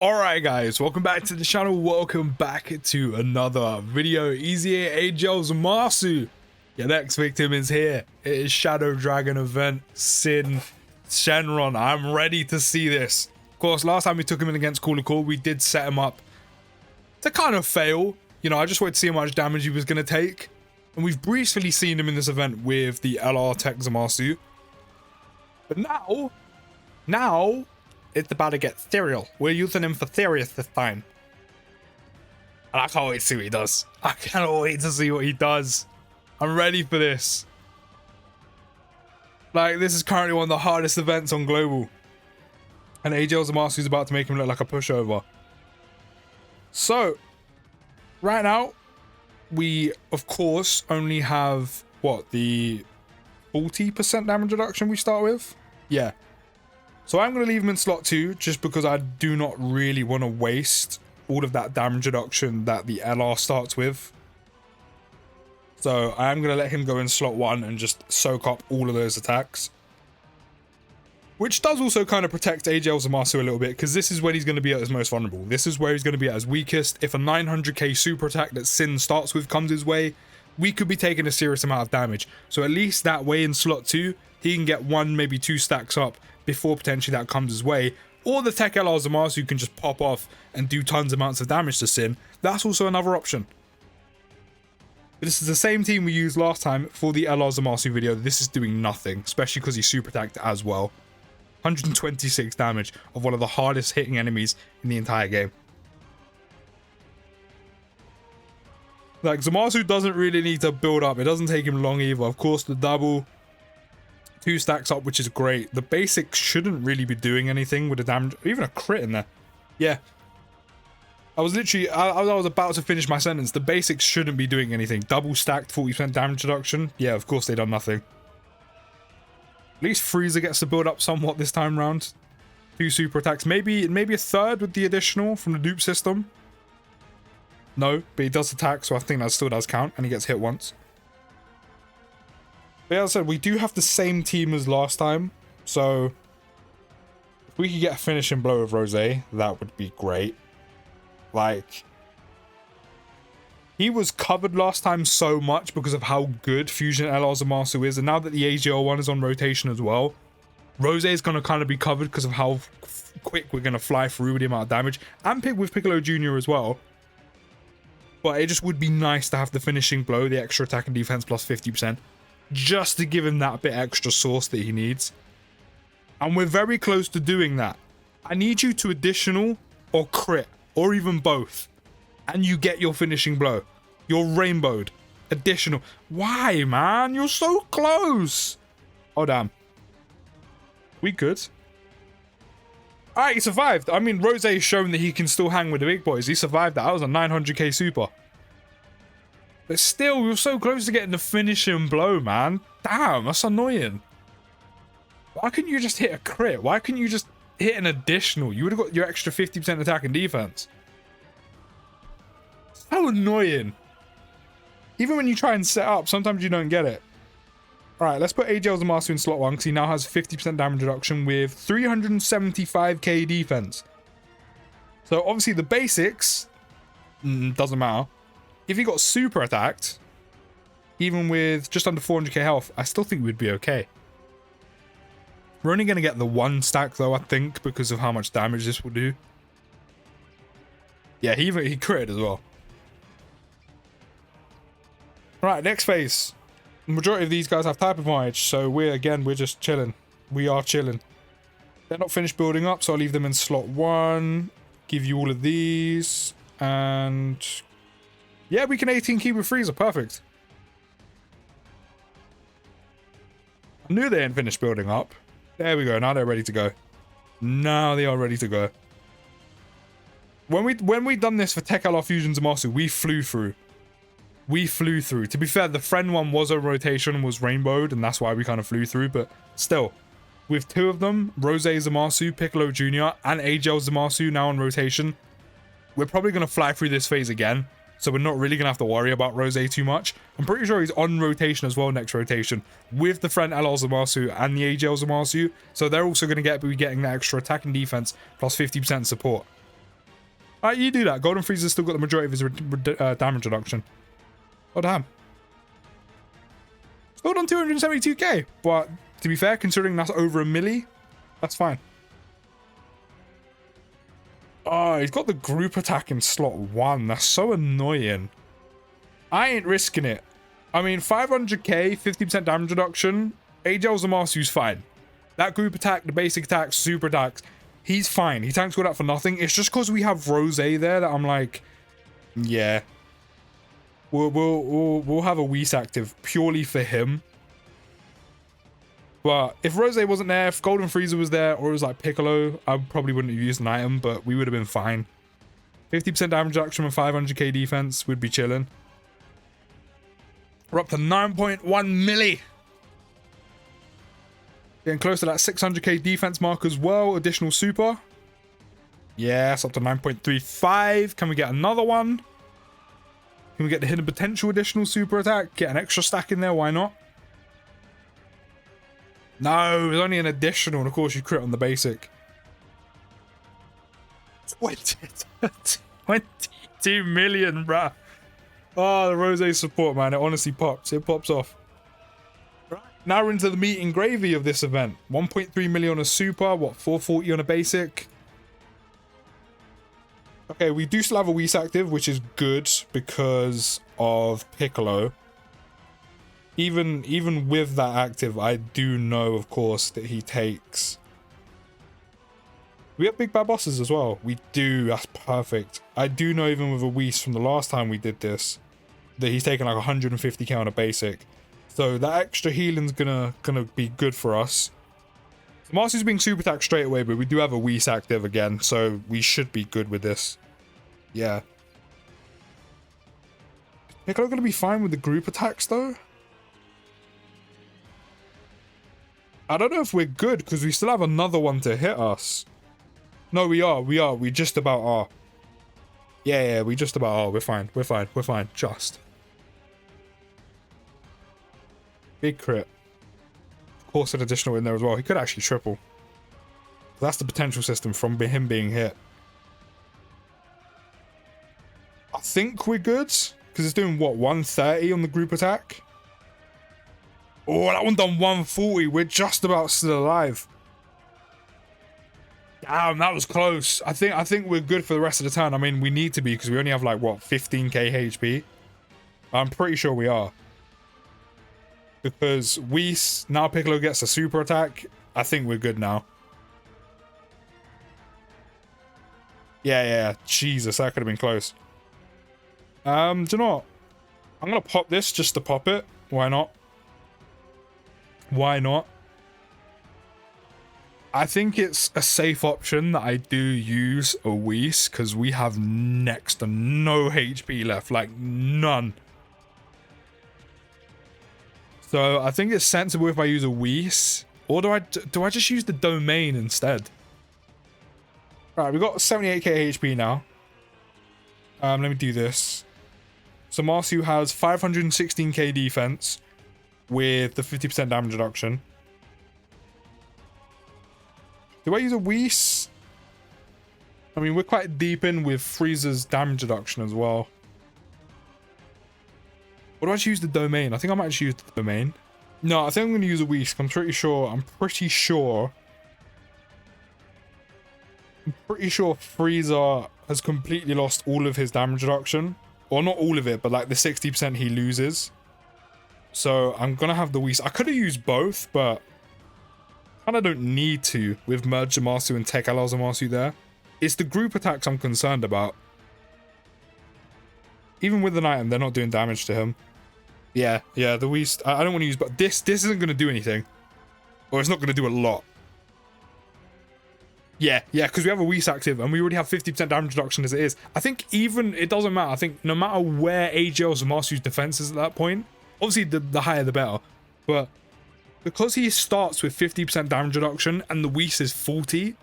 Alright guys, welcome back to the channel, welcome back to another video. EZA AGL Zamasu, your next victim is here. It is Shadow Dragon event, SYN Shenron. I'm ready to see this. Of course, last time we took him in against Call, we did set him up to kind of fail. You know, I just wanted to see how much damage he was going to take. And we've briefly seen him in this event with the LR Tech Zamasu. But now, it's about to get ethereal. We're using him for Therius this time. And I can't wait to see what he does. I cannot wait to see what he does. I'm ready for this. Like, this is currently one of the hardest events on Global. And AGL Zamasu is about to make him look like a pushover. So, right now, we, of course, only have, what, the 40% damage reduction we start with? Yeah. So I'm going to leave him in slot 2 just because I do not really want to waste all of that damage reduction that the LR starts with. So I'm going to let him go in slot 1 and just soak up all of those attacks. Which does also kind of protect AGL Zamasu a little bit, because this is when he's going to be at his most vulnerable. This is where he's going to be at his weakest. If a 900k super attack that SYN starts with comes his way, we could be taking a serious amount of damage. So at least that way in slot 2, he can get 1, maybe 2 stacks up before potentially that comes his way. Or the Tech LR Zamasu can just pop off and do tons amounts of damage to SYN. That's also another option. But this is the same team we used last time for the LR Zamasu video. This is doing nothing, especially because he's super attacked as well. 126 damage of one of the hardest hitting enemies in the entire game. Like, Zamasu doesn't really need to build up. It doesn't take him long either. Of course, the double 2 stacks up, which is great. The basics shouldn't really be doing anything with the damage, even a crit in there. Yeah. I was literally, I was about to finish my sentence. The basics shouldn't be doing anything. Double stacked 40% damage reduction. Yeah, of course they done nothing. At least Frieza gets to build up somewhat this time round. 2 super attacks. Maybe a third with the additional from the dupe system. No, but he does attack, so I think that still does count, and he gets hit once. But as I said, we do have the same team as last time, so if we could get a finishing blow with Rose, that would be great. Like, he was covered last time so much because of how good Fusion LR Zamasu is, and now that the AGL one is on rotation as well, Rose is going to kind of be covered because of how quick we're going to fly through with the amount of damage, and with Piccolo Jr. as well. But it just would be nice to have the finishing blow, the extra attack and defense plus 50%, just to give him that bit extra sauce that he needs. And we're very close to doing that. I need you to additional or crit, or even both, and you get your finishing blow. You're rainbowed. Additional. Why, man? You're so close. Oh, damn. We good. Alright, he survived. I mean, Rose has shown that he can still hang with the big boys. He survived that. That was a 900k super. But still, we were so close to getting the finishing blow, man. Damn, that's annoying. Why couldn't you just hit a crit? Why couldn't you just hit an additional? You would have got your extra 50% attack and defense. So annoying. Even when you try and set up, sometimes you don't get it. Alright, let's put AGL Zamasu in slot 1 because he now has 50% damage reduction with 375k defense. So obviously the basics doesn't matter. If he got super attacked, even with just under 400k health, I still think we'd be okay. We're only going to get the 1 stack though, I think, because of how much damage this will do. Yeah, he critted as well. Right, next phase. The majority of these guys have type advantage, so we're just chilling. We are chilling. They're not finished building up, so I'll leave them in slot 1. Give you all of these. And yeah, we can 18 key with Frieza. Perfect. I knew they hadn't finished building up. There we go. Now they're ready to go. Now they are ready to go. When we done this for Tech LR Fusion Zamasu, we flew through. We flew through. To be fair, the friend one was a rotation and was rainbowed, and that's why we kind of flew through. But still, with 2 of them, Rose Zamasu, Piccolo Jr., and AGL Zamasu now on rotation, we're probably going to fly through this phase again. So we're not really going to have to worry about Rose too much. I'm pretty sure he's on rotation as well next rotation with the friend LR Zamasu and the AGL Zamasu. So they're also going to be getting that extra attack and defense plus 50% support. Alright, you do that. Golden Freezer's still got the majority of his damage reduction. Oh, damn. Still done 272k, but to be fair, considering that's over a milli, that's fine. Oh, he's got the group attack in slot 1. That's so annoying. I ain't risking it. I mean, 500k, 50% damage reduction. AGL Zamasu's fine. That group attack, the basic attacks, super attacks, he's fine. He tanks all that for nothing. It's just because we have Rose there that I'm like, yeah. We'll have a Whis active purely for him. But if Rose wasn't there, if Golden Freezer was there, or it was like Piccolo, I probably wouldn't have used an item, but we would have been fine. 50% damage reduction and 500k defense would be chilling. We're up to 9.1 milli. Getting close to that 600k defense mark as well. Additional super. Yes, up to 9.35. Can we get another one? Can we get the hidden potential additional super attack? Get an extra stack in there, why not? No, it's only an additional, and of course you crit on the basic. 22 million, bruh. Oh, the Rose support, man. It honestly pops. It pops off. Right. Now we're into the meat and gravy of this event. 1.3 million on a super. What, 440 on a basic? Okay, we do still have a Whis active, which is good because of Piccolo. Even with that active, I do know, of course, that he takes... We have big bad bosses as well. We do. That's perfect. I do know even with a Whis from the last time we did this, that he's taking like 150k on a basic. So that extra healing's gonna be good for us. Zamasu's being super attacked straight away, but we do have a Whis active again, so we should be good with this. Yeah. Piccolo gonna be fine with the group attacks though? I don't know if we're good because we still have another one to hit us. No, we are. We just about are. Yeah, we just about are. We're fine. Just. Big crit. Of course, an additional in there as well. He could actually triple. That's the potential system from him being hit. I think we're good because it's doing what, 130 on the group attack. Oh, that one done 140. We're just about still alive. Damn, that was close. I think we're good for the rest of the turn. I mean, we need to be because we only have like what, 15k HP. I'm pretty sure we are. Because now Piccolo gets a super attack. I think we're good now. Yeah. Jesus, that could have been close. Do you know what? I'm gonna pop this just to pop it. Why not? Why not? I think it's a safe option that I do use a Whis because we have next to no HP left, like none. So I think it's sensible if I use a Whis, or do I just use the domain instead? Right, we've got 78k HP now. Let me do this. So Zamasu has 516k defense with the 50% damage reduction. Do I use a Whis? I mean, we're quite deep in with Freezer's damage reduction as well. Or do I just use the domain? I think I might just use the domain. No, I think I'm going to use a Whis. I'm pretty sure Freezer has completely lost all of his damage reduction. Or not all of it, but like the 60% he loses. So I'm going to have the Whis. I could have used both, but kind of don't need to with Merge Zamasu and Tech LL Zamasu there. It's the group attacks I'm concerned about. Even with an item, they're not doing damage to him. Yeah, the Whis. I don't want to use, but this isn't going to do anything. Or it's not going to do a lot. Yeah, because we have a Whis active and we already have 50% damage reduction as it is. I think even, it doesn't matter. I think no matter where AGL Zamasu's defense is at that point, obviously the higher the better. But because he starts with 50% damage reduction and the Whis is 40,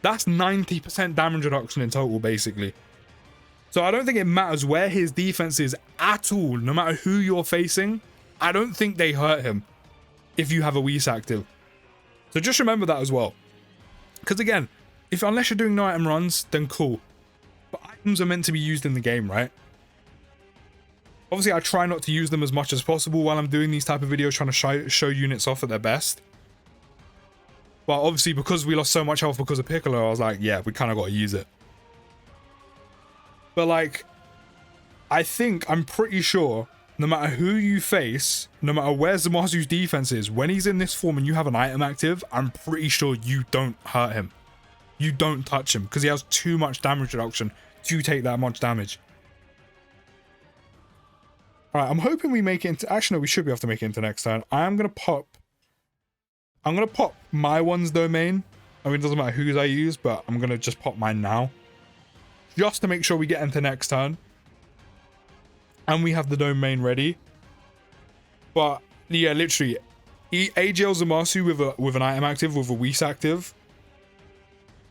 that's 90% damage reduction in total, basically. So I don't think it matters where his defense is at all, no matter who you're facing. I don't think they hurt him if you have a Whis active. So just remember that as well. Because again, unless you're doing no item runs, then cool. items are meant to be used in the game, right? Obviously, I try not to use them as much as possible while I'm doing these type of videos, trying to show units off at their best. But obviously, because we lost so much health because of Piccolo, I was like, yeah, we kind of got to use it. But like, I'm pretty sure, no matter who you face, no matter where Zamasu's defense is, when he's in this form and you have an item active, I'm pretty sure you don't hurt him. You don't touch him, because he has too much damage reduction to take that much damage. Alright, I'm hoping we make it into... Actually, no, we should be able to make it into next turn. I'm going to pop my one's domain. I mean, it doesn't matter whose I use, but I'm going to just pop mine now. Just to make sure we get into next turn. And we have the domain ready. But, yeah, literally, AGL Zamasu with an item active, with a Whis active,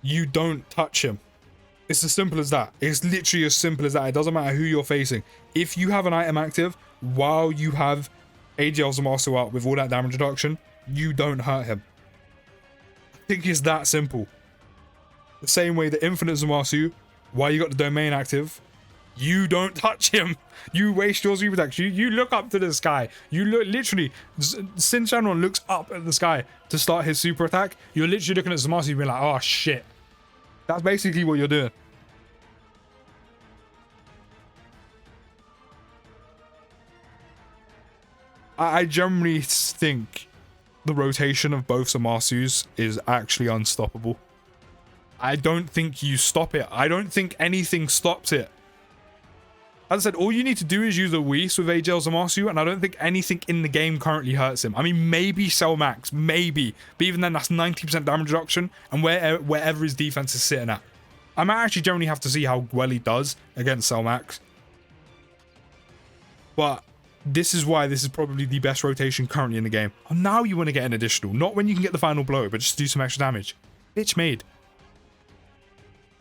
you don't touch him. It's as simple as that. It's literally as simple as that. It doesn't matter who you're facing. If you have an item active while you have AGL Zamasu out with all that damage reduction, you don't hurt him. I think it's that simple. The same way that Infinite Zamasu, while you got the domain active, you don't touch him. You waste your super attacks. You look up to the sky. You look literally. SYN SHENRON looks up at the sky to start his super attack. You're literally looking at Zamasu being like, oh shit. That's basically what you're doing. I generally think the rotation of both Zamasus is actually unstoppable. I don't think you stop it. I don't think anything stops it. As I said, all you need to do is use a Whis with AGL Zamasu, and I don't think anything in the game currently hurts him. I mean, maybe Cell Max, maybe. But even then, that's 90% damage reduction, and wherever his defense is sitting at. I might actually generally have to see how well he does against Cell Max. But this is why this is probably the best rotation currently in the game. And now you want to get an additional. Not when you can get the final blow, but just do some extra damage. Bitch made.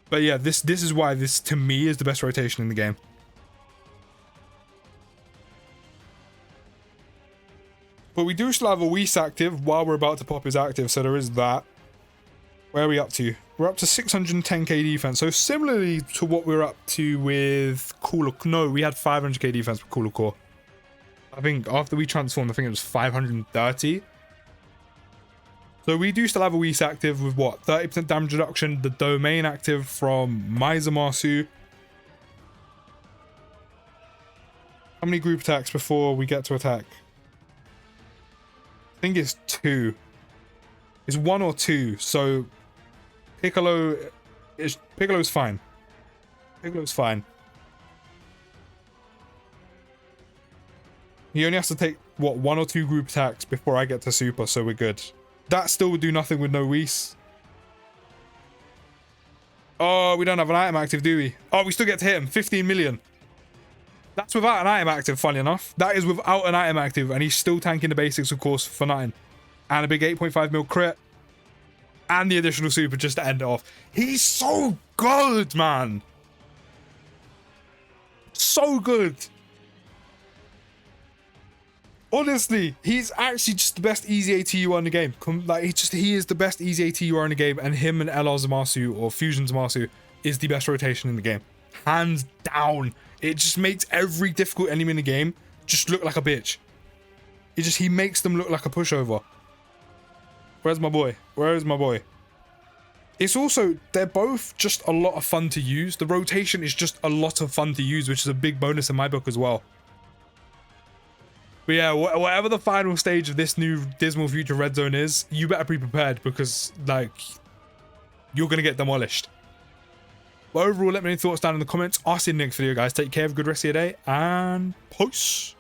But yeah, this is why this, to me, is the best rotation in the game. But we do still have a Whis active while we're about to pop his active, so there is that. Where are we up to? We're up to 610k defense. So similarly to what we were up to with Cooler... No, we had 500k defense with Cooler Core. I think after we transformed, I think it was 530. So we do still have a Whis active with what? 30% damage reduction. The domain active from my Zamasu. How many group attacks before we get to attack? I think it's 2. It's 1 or 2. So Piccolo's fine. Piccolo's fine. He only has to take, what, 1 or 2 group attacks before I get to super, so we're good. That still would do nothing with no Whis. Oh, we don't have an item active, do we? Oh, we still get to hit him. 15 million. That's without an item active, funny enough. That is without an item active, and he's still tanking the basics, of course, for 9. And a big 8.5 mil crit. And the additional super just to end it off. He's so good, man. So good. Honestly, he's actually just the best EZA TUR in the game. Like, he is the best EZA TUR in the game, and him and LR Zamasu, or Fusion Zamasu, is the best rotation in the game. Hands down. It just makes every difficult enemy in the game just look like a bitch. He makes them look like a pushover. Where's my boy? Where is my boy? It's also, they're both just a lot of fun to use. The rotation is just a lot of fun to use, which is a big bonus in my book as well. But yeah, whatever the final stage of this new Dismal Future Red Zone is, you better be prepared, because, like, you're going to get demolished. But overall, let me know your thoughts down in the comments. I'll see you in the next video, guys. Take care, have a good rest of your day, and peace.